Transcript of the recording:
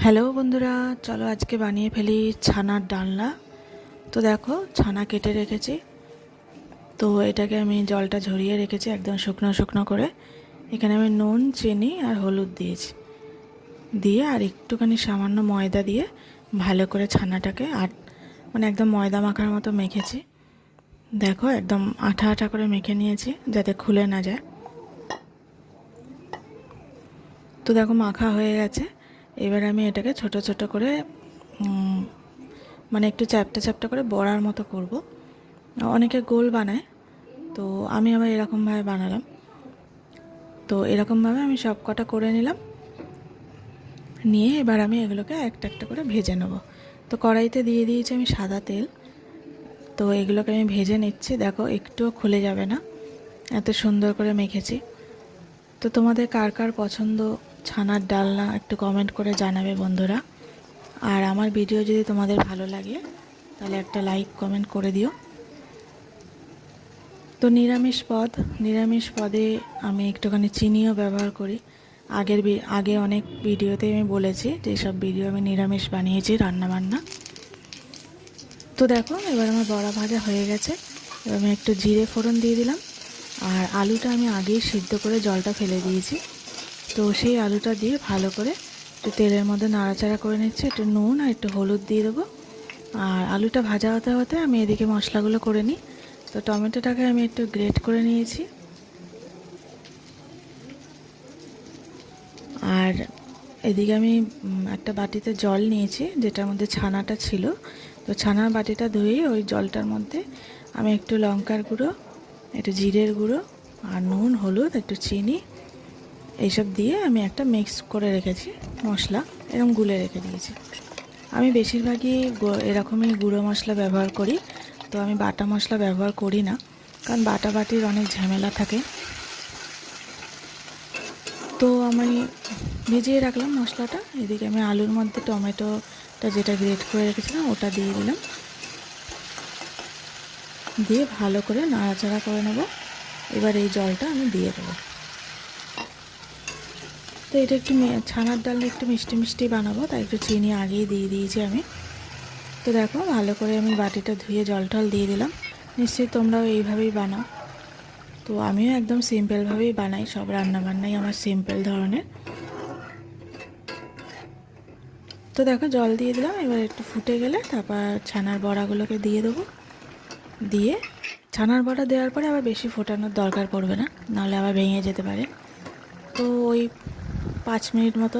Hello বন্ধুরা, চলো আজকে বানিয়ে ফেলি ছানার ডালনা। তো দেখো, ছানা কেটে রেখেছি। তো এটাকে আমি জলটা ঝরিয়ে রেখেছি একদম শুকনো শুকনো করে। এখানে আমি নুন, চিনি আর হলুদ দিয়েছি, দিয়ে আর একটুখানি সামান্য ময়দা দিয়ে ভালো করে ছানাটাকে একদম ময়দা মাখার মতো মেখেছি। দেখো, একদম আঠা আঠা করে মেখে নিয়েছি যাতে খুলে না যায়। তো দেখো, মাখা হয়ে গেছে। এবার আমি এটাকে ছোট ছোট করে একটু চ্যাপটা চ্যাপটা করে বড়ার মতো করব। অনেকে গোল বানায়, তো আমি আবার এরকমভাবে বানালাম। তো এরকমভাবে আমি সব কটা করে নিলাম। নিয়ে এবার আমি এগুলোকে একটা একটা করে ভেজে নেব। তো কড়াইতে দিয়ে দিয়েছি আমি সাদা তেল। তো এগুলোকে আমি ভেজে নিচ্ছি। দেখো, একটুও খুলে যাবে না, এত সুন্দর করে মেখেছি। তো তোমাদের কার কার পছন্দ ছানার ডালনা একটু কমেন্ট করে জানাবে বন্ধুরা। আর আমার ভিডিও যদি তোমাদের ভালো লাগে তাহলে একটা লাইক কমেন্ট করে দিও। তো নিরামিষ পদে আমি একটুখানি চিনিও ব্যবহার করি। আগে অনেক ভিডিওতে আমি বলেছি যে সব ভিডিও আমি নিরামিষ বানিয়েছি রান্নাবান্না। তো দেখো, এবার আমার বড়া ভাজা হয়ে গেছে। এবার আমি একটু জিরে ফোড়ন দিয়ে দিলাম। আর আলুটা আমি আগেই সিদ্ধ করে জলটা ফেলে দিয়েছি। তো সেই আলুটা দিয়ে ভালো করে একটু তেলের মধ্যে নাড়াচাড়া করে নিচ্ছি। একটু নুন আর একটু হলুদ দিয়ে দেবো। আর আলুটা ভাজা হতে হতে আমি এদিকে মশলাগুলো করে নিই। তো টমেটোটাকে আমি একটু গ্রেট করে নিয়েছি। আর এদিকে আমি একটা বাটিতে জল নিয়েছি যেটার মধ্যে ছানাটা ছিল। তো ছানার বাটিটা ধুয়ে ওই জলটার মধ্যে আমি একটু লঙ্কার গুঁড়ো, একটু জিরের গুঁড়ো আর নুন, হলুদ, একটু চিনি এইসব দিয়ে আমি একটা মিক্স করে রেখেছি মশলা, এরকম গুলে রেখে দিয়েছি। আমি বেশিরভাগই এরকমই গুঁড়ো মশলা ব্যবহার করি। তো আমি বাটা মশলা ব্যবহার করি না, কারণ বাটা বাটির অনেক ঝামেলা থাকে। তো আমি ভিজিয়ে রাখলাম মশলাটা। এদিকে আমি আলুর মধ্যে টমেটোটা যেটা গ্রেট করে রেখেছিলাম ওটা দিয়ে দিলাম। দিয়ে ভালো করে নাড়াচাড়া করে নেব। এবার এই জলটা আমি দিয়ে দেবো। তো এটা একটু ছানার ডালটা একটু মিষ্টি মিষ্টি বানাবো, তাই একটু চিনি আগেই দিয়ে দিয়েছি আমি। তো দেখো, ভালো করে আমি বাটিটা ধুয়ে জল টল দিয়ে দিলাম। নিশ্চয়ই তোমরাও এইভাবেই বানাও। তো আমিও একদম সিম্পলভাবেই বানাই, সব রান্নাবান্নাই আমার সিম্পল ধরনের। তো দেখো, জল দিয়ে দিলাম। এবার একটু ফুটে গেলে তারপর ছানার বড়াগুলোকে দিয়ে দেবো। দিয়ে ছানার বড়া দেওয়ার পরে আবার বেশি ফোটানোর দরকার পড়বে না, নাহলে আবার ভেঙে যেতে পারে। তো ওই 5 মিনিট মতো